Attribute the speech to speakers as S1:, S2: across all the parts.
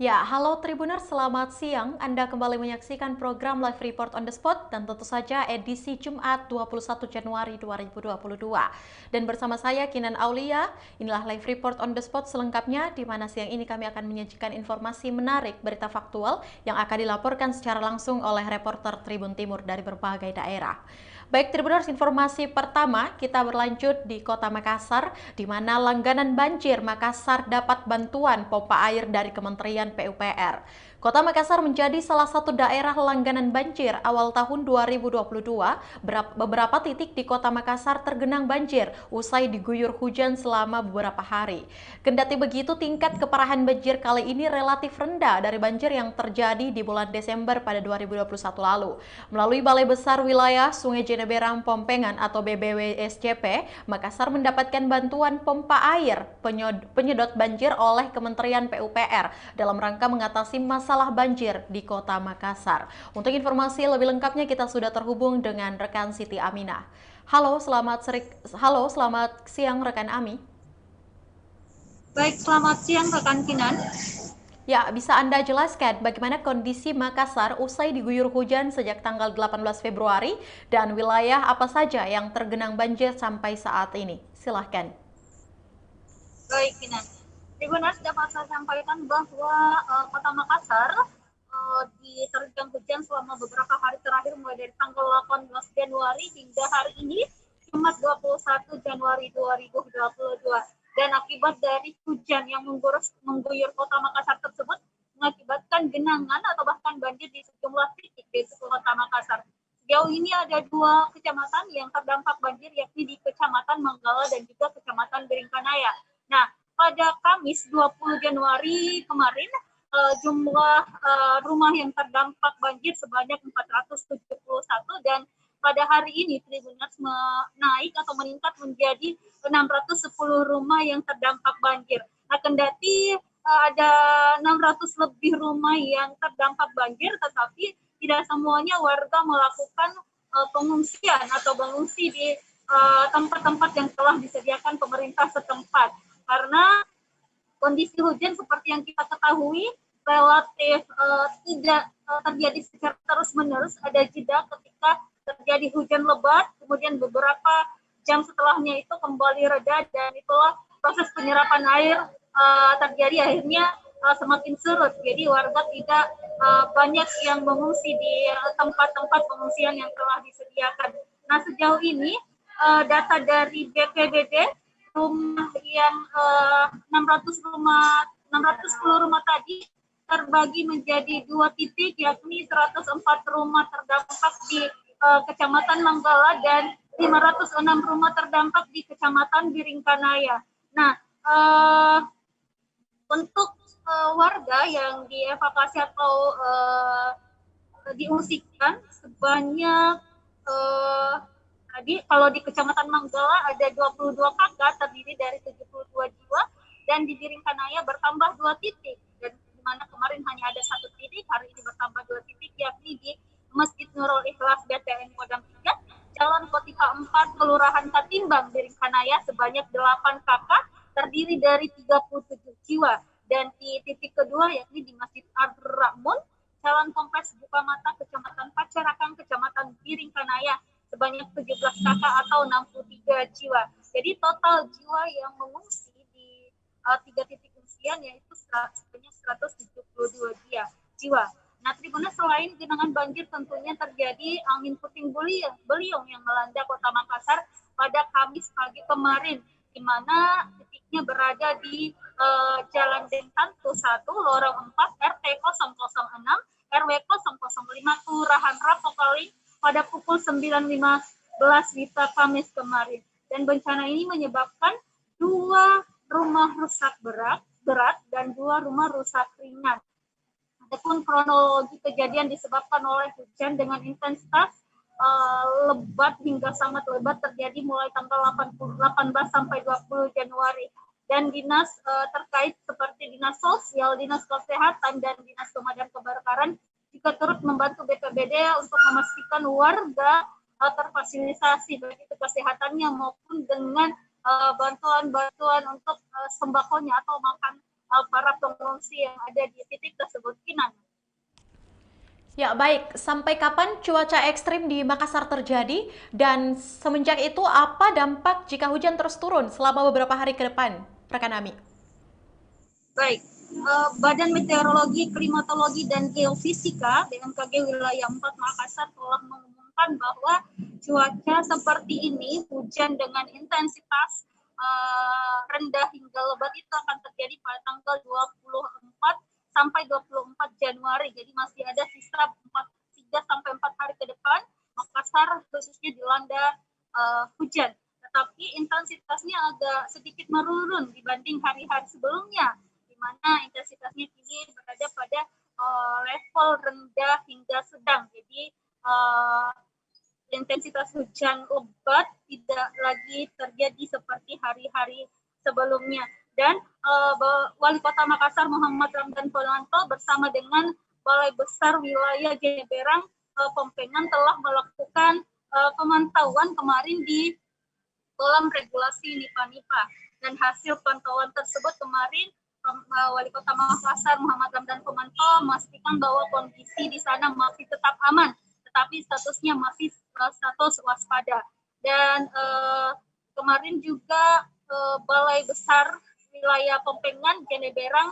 S1: Ya, halo Tribuners, selamat siang. Anda kembali menyaksikan program Live Report on the Spot dan tentu saja edisi Jumat 21 Januari 2022. Dan bersama saya Kinan Aulia, inilah Live Report on the Spot selengkapnya di mana siang ini kami akan menyajikan informasi menarik, berita faktual yang akan dilaporkan secara langsung oleh reporter Tribun Timur dari berbagai daerah. Baik Tribuners, informasi pertama kita berlanjut di Kota Makassar, di mana langganan banjir Makassar dapat bantuan pompa air dari Kementerian PUPR. Kota Makassar menjadi salah satu daerah langganan banjir awal tahun 2022. Beberapa titik di Kota Makassar tergenang banjir usai diguyur hujan selama beberapa hari. Kendati begitu, tingkat keparahan banjir kali ini relatif rendah dari banjir yang terjadi di bulan Desember pada 2021 lalu. Melalui Balai Besar Wilayah Sungai Jeneberang Pompengan atau BBWSCP, Makassar mendapatkan bantuan pompa air penyedot banjir oleh Kementerian PUPR dalam rangka mengatasi masalah banjir di Kota Makassar. Untuk informasi lebih lengkapnya kita sudah terhubung dengan rekan Siti Aminah. Halo, selamat siang rekan Ami.
S2: Baik, selamat siang rekan Kinan.
S1: Ya, bisa Anda jelaskan bagaimana kondisi Makassar usai diguyur hujan sejak tanggal 18 Februari dan wilayah apa saja yang tergenang banjir sampai saat ini? Silahkan.
S2: Baik, Kinan. Tribuners dapat saya sampaikan bahwa Kota Makassar diterjang hujan selama beberapa hari terakhir mulai dari tanggal 18 Januari hingga hari ini Jumat 21 Januari 2022. Dan akibat dari hujan yang mengguyur Kota Makassar tersebut mengakibatkan genangan atau bahkan banjir di sejumlah titik di Kota Makassar. Sejauh ini ada 2 kecamatan yang terdampak banjir, yakni di Kecamatan Manggala dan juga Kecamatan Biringkanaya. Nah, pada Kamis 20 Januari kemarin, jumlah rumah yang terdampak banjir sebanyak 471 dan pada hari ini Tribuners naik atau meningkat menjadi 610 rumah yang terdampak banjir. Nah, kendati ada 600 lebih rumah yang terdampak banjir, tetapi tidak semuanya warga melakukan pengungsian atau mengungsi di tempat-tempat yang telah disediakan pemerintah setempat. Karena kondisi hujan seperti yang kita ketahui relatif tidak terjadi secara terus-menerus, ada jeda ketika terjadi hujan lebat, kemudian beberapa jam setelahnya itu kembali reda dan itulah proses penyerapan air terjadi akhirnya semakin surut. Jadi warga tidak banyak yang mengungsi di tempat-tempat pengungsian yang telah disediakan. Nah, sejauh ini data dari BPBD, rumah yang 610 rumah tadi terbagi menjadi 2 titik, yakni 104 rumah terdampak di Kecamatan Manggala dan 506 rumah terdampak di Kecamatan Biringkanaya. Nah, untuk warga yang dievakuasi atau diungsikan sebanyak tadi kalau di Kecamatan Manggala ada 22 kakak terdiri dari 72 jiwa dan di Biringkanaya bertambah 2 titik dan di mana kemarin hanya ada 1 titik, hari ini bertambah 2 titik yakni di Masjid Nurul Ikhlas BTN Kodam 3, Jalan Kotika 4, Kelurahan Katimbang, Biringkanaya sebanyak 8 kakak terdiri dari 37 jiwa. Dan di titik kedua yakni di Masjid Ar-Rahmun, Jalan Kompleks Buka Mata, Kecamatan Pacarakan, Kecamatan Biringkanaya sebanyak 17 kakak atau 63 jiwa. Jadi total jiwa yang mengungsi di 3 titik pengungsian yaitu sebanyak 172 jiwa. Nah, Tribuners, selain genangan banjir tentunya terjadi angin puting beliung yang melanda Kota Makassar pada Kamis pagi kemarin, di mana titiknya berada di Jalan Dentantu 1, Lorong 4, RT 006, RW 005, Kelurahan Rapokaling pada pukul 9.15 WITA Kamis kemarin. Dan bencana ini menyebabkan 2 rumah rusak berat dan 2 rumah rusak ringan. Adapun kronologi kejadian disebabkan oleh hujan dengan intensitas lebat hingga sangat lebat terjadi mulai tanggal 18 sampai 20 Januari. Dan dinas terkait seperti Dinas Sosial, Dinas Kesehatan, dan Dinas Pemadam Kebakaran juga turut membantu BPBD untuk memastikan warga terfasilitasi baik itu kesehatannya maupun dengan bantuan-bantuan untuk sembakonya atau makan para pengungsi yang ada di titik tersebut. Kinan.
S1: Ya, baik. Sampai kapan cuaca ekstrim di Makassar terjadi? Dan semenjak itu apa dampak jika hujan terus turun selama beberapa hari ke depan, rekan Ami?
S2: Baik, Badan Meteorologi, Klimatologi, dan Geofisika BMKG Wilayah 4 Makassar telah mengumumkan bahwa cuaca seperti ini, hujan dengan intensitas rendah hingga lebat itu akan terjadi pada tanggal 24 sampai 24 Januari. Jadi masih ada sisa 3 sampai 4 hari ke depan Makassar khususnya dilanda hujan. Tetapi intensitasnya agak sedikit menurun dibanding hari-hari sebelumnya, di mana intensitasnya kini berada pada level rendah hingga sedang. Jadi intensitas hujan lebat tidak lagi terjadi seperti hari-hari sebelumnya. Dan Wali Kota Makassar Muhammad Ramdan Pomanto bersama dengan Balai Besar Wilayah Jeneberang Pompengan telah melakukan pemantauan kemarin di kolam regulasi Nipa-Nipa. Dan hasil pantauan tersebut kemarin Wali Kota Makassar Muhammad Ramdan Pomanto memastikan bahwa kondisi di sana masih tetap aman, tetapi statusnya masih status waspada. Dan kemarin juga Balai Besar Wilayah Pompengan Jeneberang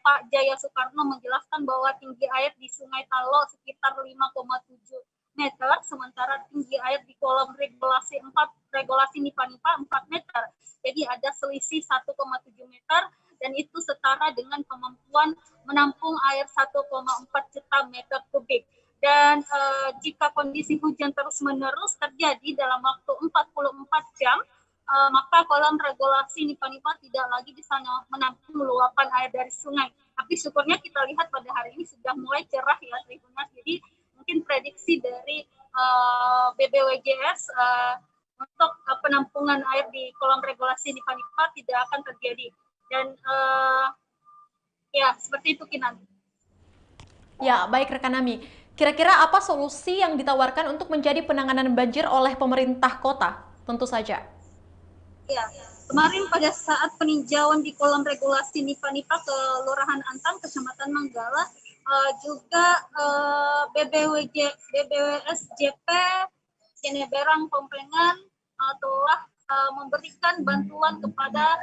S2: Pak Jaya Soekarno menjelaskan bahwa tinggi air di Sungai Talo sekitar 5,7 meter, sementara tinggi air di kolam regulasi Nipa-Nipa 4 meter. Jadi ada selisih 1,7 meter dan itu setara dengan kemampuan menampung air 1,4 juta meter kubik. Dan jika kondisi hujan terus-menerus terjadi dalam waktu 44 jam, maka kolam regulasi Nipa-Nipa tidak lagi bisa menampung luapan air dari sungai. Tapi syukurnya kita lihat pada hari ini sudah mulai cerah ya Tribunas. Jadi mungkin prediksi dari BBWJS untuk penampungan air di kolam regulasi Nipa-Nipa tidak akan terjadi. Dan ya seperti itu Kinan.
S1: Ya, baik rekan Ami. Kira-kira apa solusi yang ditawarkan untuk menjadi penanganan banjir oleh pemerintah kota? Tentu saja.
S2: Ya, kemarin pada saat peninjauan di kolam regulasi Nipa-Nipa Kelurahan Antam, Kecamatan Manggala, juga BBWSJP Jeneberang Pompengan telah memberikan bantuan kepada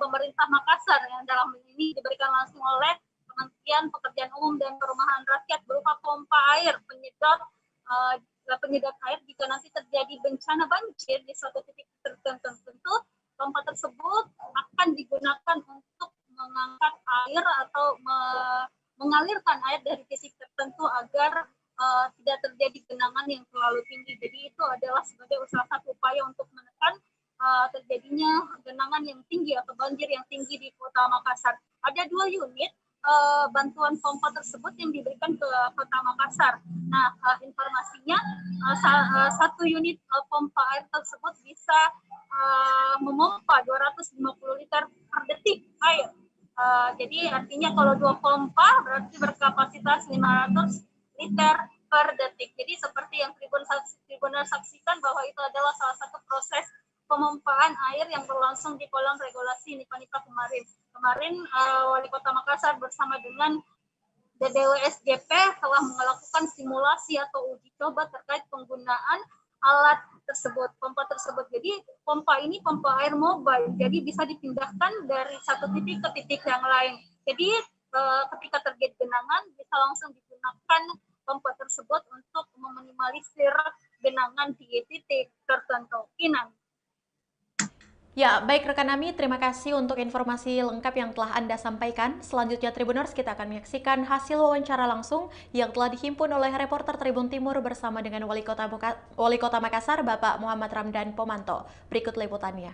S2: pemerintah Makassar yang dalam ini diberikan langsung oleh Kementerian Pekerjaan Umum dan Perumahan Rakyat berupa pompa air penyedot air jika nanti terjadi bencana banjir di suatu titik tertentu, pompa tersebut akan digunakan untuk mengangkat air atau mengalirkan air dari titik tertentu agar tidak terjadi genangan yang terlalu tinggi. Jadi itu adalah sebagai salah satu upaya untuk menekan terjadinya genangan yang tinggi atau banjir yang tinggi di Kota Makassar. Ada 2 unit bantuan pompa tersebut yang diberikan ke Kota Makassar. Nah, informasinya 1 unit pompa air tersebut bisa memompa 250 liter per detik air. Jadi artinya kalau 2 pompa berarti berkapasitas 500 liter per detik. Jadi seperti yang Tribunas saksikan bahwa itu adalah salah satu proses pemompaan air yang berlangsung di kolam regulasi Nipa-Nipa kemarin. Kemarin Wali Kota Makassar bersama dengan BBWSJP telah melakukan simulasi atau uji coba terkait penggunaan alat tersebut, pompa tersebut. Jadi pompa ini pompa air mobile, jadi bisa dipindahkan dari satu titik ke titik yang lain. Jadi ketika terjadi genangan bisa langsung digunakan pompa tersebut untuk meminimalisir genangan di titik tertentu. Kinan.
S1: Ya, baik rekan Ami, terima kasih untuk informasi lengkap yang telah Anda sampaikan. Selanjutnya Tribuners, kita akan menyaksikan hasil wawancara langsung yang telah dihimpun oleh reporter Tribun Timur bersama dengan Wali Kota Makassar, Bapak Muhammad Ramdan Pomanto. Berikut liputannya.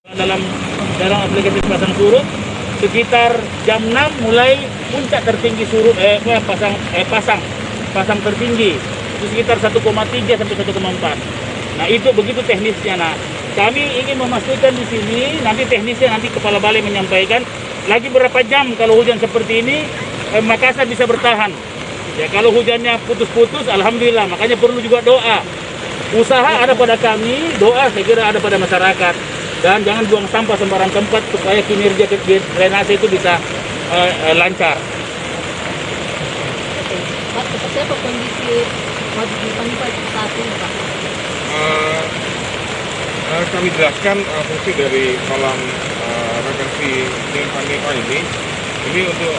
S3: Dalam aplikasi pasang surut, sekitar jam 6 mulai puncak tertinggi surut, pasang tertinggi, itu sekitar 1,3 sampai 1,4. Nah itu begitu teknisnya. Nah kami ingin memastikan di sini, nanti teknisnya nanti Kepala Balai menyampaikan lagi berapa jam kalau hujan seperti ini Makassar bisa bertahan. Ya kalau hujannya putus-putus, alhamdulillah. Makanya perlu juga doa. Usaha ada pada kami, doa saya kira ada pada masyarakat. dan jangan buang sampah sembarang tempat supaya kinerja drainase itu bisa lancar.
S1: Pak, seperti apa kondisi waduk Lipanipah saat ini, Pak?
S4: Kami jelaskan fungsi dari kolam retensi Lipanipah ini untuk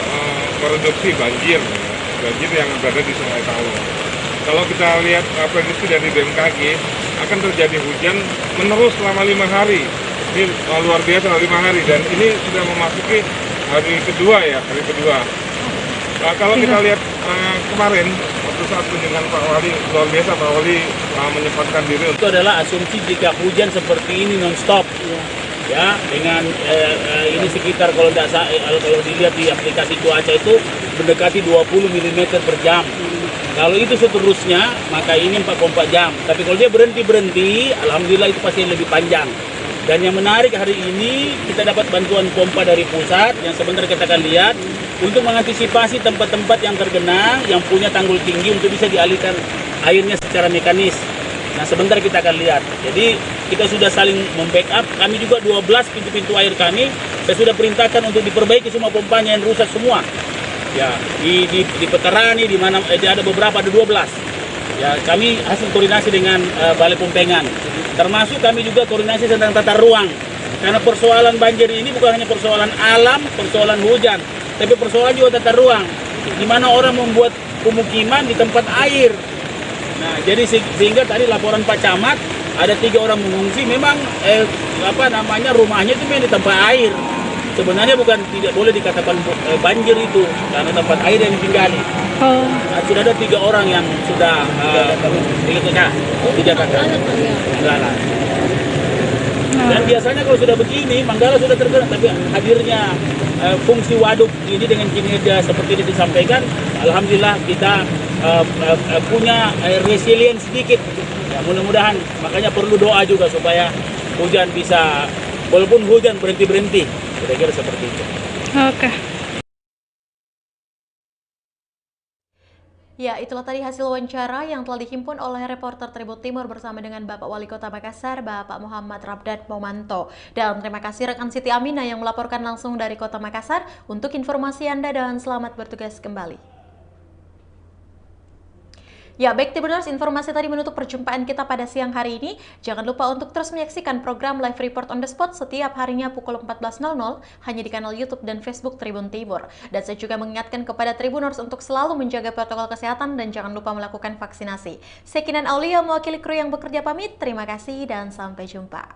S4: mereduksi banjir yang berada di Sungai Talu. Kalau kita lihat prediksi dari BMKG, akan terjadi hujan menerus selama 5 hari. Ini luar biasa 5 hari, dan ini sudah memasuki hari kedua. Kalau kita lihat kemarin waktu saat kunjungan Pak Wali, luar biasa Pak Wali menyempatkan diri.
S3: Itu adalah asumsi jika hujan seperti ini non-stop, ya, dengan ini sekitar kalau dilihat di aplikasi cuaca itu mendekati 20 mm per jam. Kalau itu seterusnya, maka ini 4,4 jam. Tapi kalau dia berhenti, alhamdulillah itu pasti lebih panjang. Dan yang menarik hari ini, kita dapat bantuan pompa dari pusat, yang sebentar kita akan lihat, untuk mengantisipasi tempat-tempat yang tergenang, yang punya tanggul tinggi untuk bisa dialihkan airnya secara mekanis. Nah, sebentar kita akan lihat. Jadi, kita sudah saling membackup. Kami juga 12 pintu-pintu air kami, saya sudah perintahkan untuk diperbaiki semua pompanya yang rusak semua. Ya, di Peterani, di mana ada beberapa, ada 12. Ya, kami hasil koordinasi dengan Balai Pompengan. Termasuk kami juga koordinasi tentang tata ruang. Karena persoalan banjir ini bukan hanya persoalan alam, persoalan hujan, tapi persoalan juga tata ruang. Di mana orang membuat pemukiman di tempat air. Nah, jadi sehingga tadi laporan Pak Camat ada 3 orang mengungsi, memang rumahnya itu memang di tempat air. Sebenarnya tidak boleh dikatakan banjir itu karena tempat air yang ditinggali. Nah, sudah ada 3 orang yang sudah dijaga. Manggala. Dan biasanya kalau sudah begini, Manggala sudah tergenang, tapi hadirnya fungsi waduk ini dengan kinerja seperti ini disampaikan, alhamdulillah kita punya resilience sedikit. Ya, mudah-mudahan, makanya perlu doa juga supaya hujan bisa, walaupun hujan berhenti-berhenti, kira-kira seperti itu.
S5: Oke.
S1: Ya, itulah tadi hasil wawancara yang telah dihimpun oleh reporter Tribun Timur bersama dengan Bapak Wali Kota Makassar, Bapak Muhammad Rabdan Momanto. Dan terima kasih rekan Siti Aminah yang melaporkan langsung dari Kota Makassar untuk informasi Anda, dan selamat bertugas kembali. Ya, baik Tribuners, informasi tadi menutup perjumpaan kita pada siang hari ini. Jangan lupa untuk terus menyaksikan program Live Report on the Spot setiap harinya pukul 14.00 hanya di kanal YouTube dan Facebook Tribun Timur. Dan saya juga mengingatkan kepada Tribuners untuk selalu menjaga protokol kesehatan dan jangan lupa melakukan vaksinasi. Saya Kinan Aulia mewakili kru yang bekerja pamit. Terima kasih dan sampai jumpa.